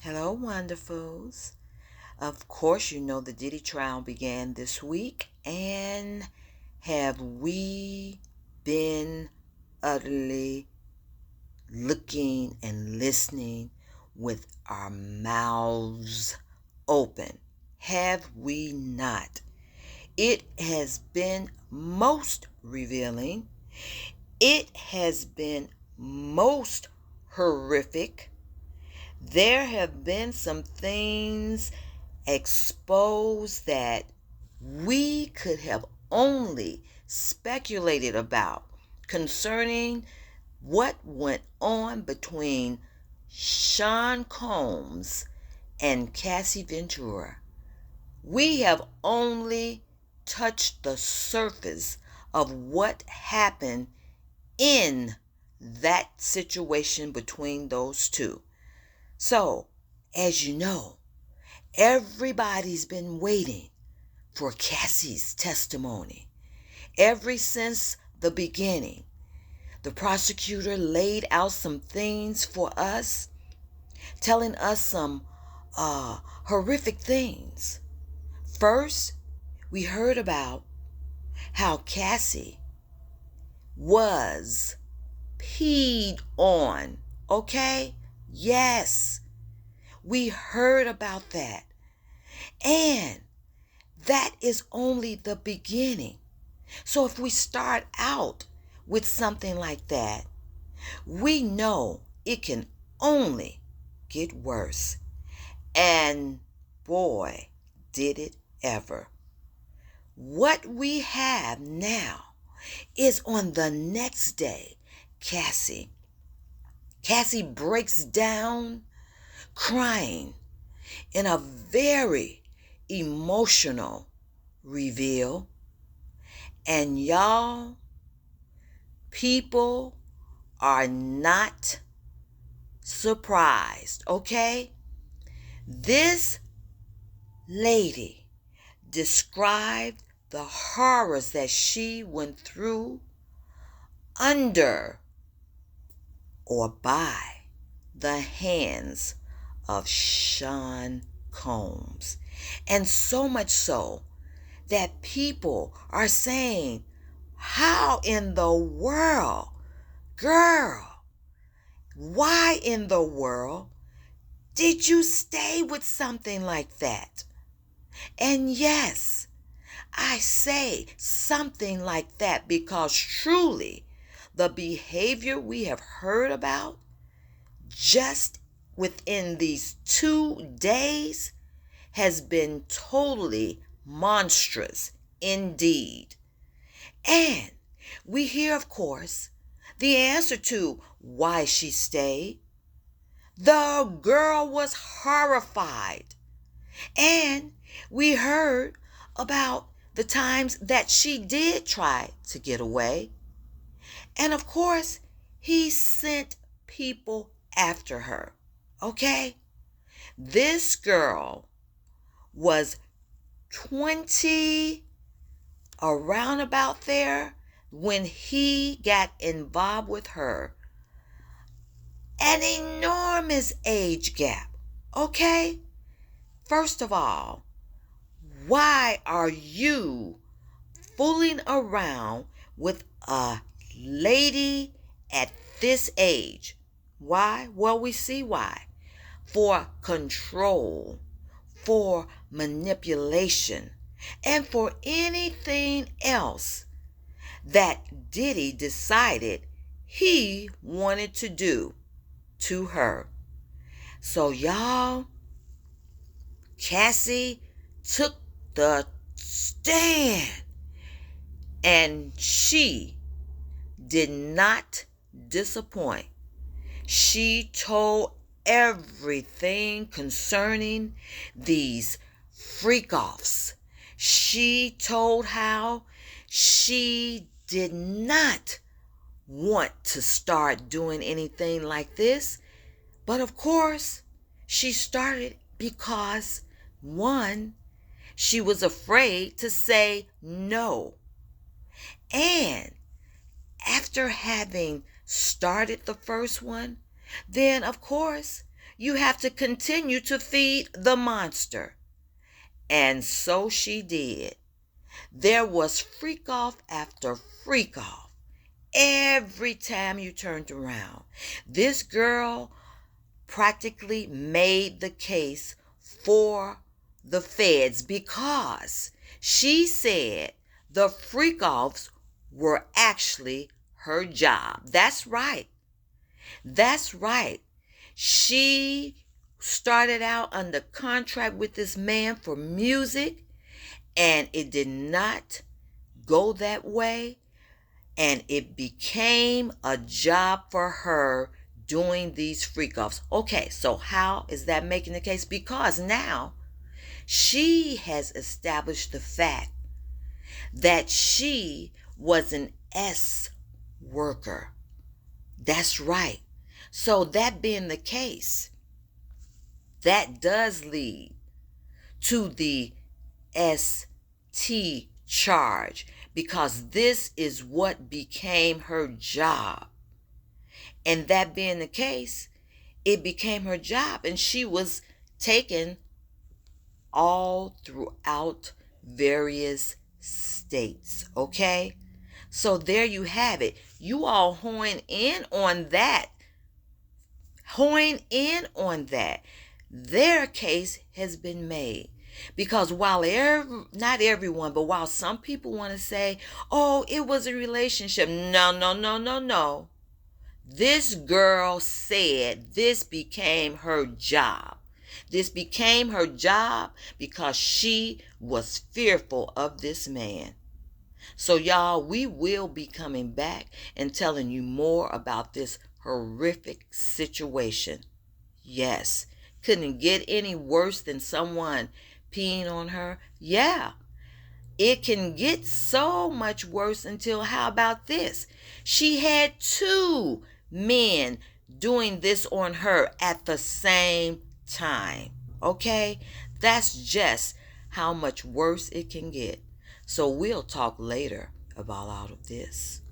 Hello, wonderfuls. Of course, you know the Diddy trial began this week, and have we been utterly looking and listening with our mouths open? Have we not? It has been most revealing. It has been most horrific. There have been some things exposed that we could have only speculated about concerning what went on between Sean Combs and Cassie Ventura. We have only touched the surface of what happened in that situation between those two. So, as you know, everybody's been waiting for Cassie's testimony. Ever since the beginning, the prosecutor laid out some things for us, telling us some horrific things. First, we heard about how Cassie was peed on, okay? Yes, we heard about that. And that is only the beginning. So if we start out with something like that, we know it can only get worse. And boy, did it ever. What we have now is on the next day, Cassie breaks down crying in a very emotional reveal. And y'all, people are not surprised, okay? This lady described the horrors that she went through under or by the hands of Sean Combs. And so much so that people are saying, how in the world, girl, why in the world did you stay with something like that? And yes, I say something like that because truly the behavior we have heard about just within these 2 days has been totally monstrous indeed. And we hear, of course, the answer to why she stayed. The girl was horrified. And we heard about the times that she did try to get away. And of course, he sent people after her. Okay? This girl was 20, around about there, when he got involved with her. An enormous age gap. Okay? First of all, why are you fooling around with a lady at this age? Why? Well, we see why. For control, for manipulation, and for anything else that Diddy decided he wanted to do to her. So y'all, Cassie took the stand, and she did not disappoint. She told everything concerning these freak-offs. She told how she did not want to start doing anything like this. But of course, she started because, one, she was afraid to say no. And after having started the first one, then of course You have to continue to feed the monster. And so she did. There was freak off after freak off. Every time you turned around, this girl practically made the case for the feds because she said the freak offs were actually her job. That's right. That's right. She started out under contract with this man for music, and it did not go that way, and it became a job for her doing these freak offs. Okay, so how is that making the case? Because now she has established the fact that she was an S worker. That's right. So that being the case, that does lead to the ST charge, because this is what became her job. And that being the case, it became her job, and she was taken all throughout various states. Okay? So there you have it. You all hone in on that. Hone in on that. Their case has been made. Because while not everyone, but while some people want to say, oh, it was a relationship. No, no, no, no, no. This girl said this became her job. This became her job because she was fearful of this man. So y'all, we will be coming back and telling you more about this horrific situation. Yes, couldn't get any worse than someone peeing on her. Yeah, it can get so much worse until, how about this? She had 2 men doing this on her at the same time. Okay? That's just how much worse it can get. So we'll talk later about all of this.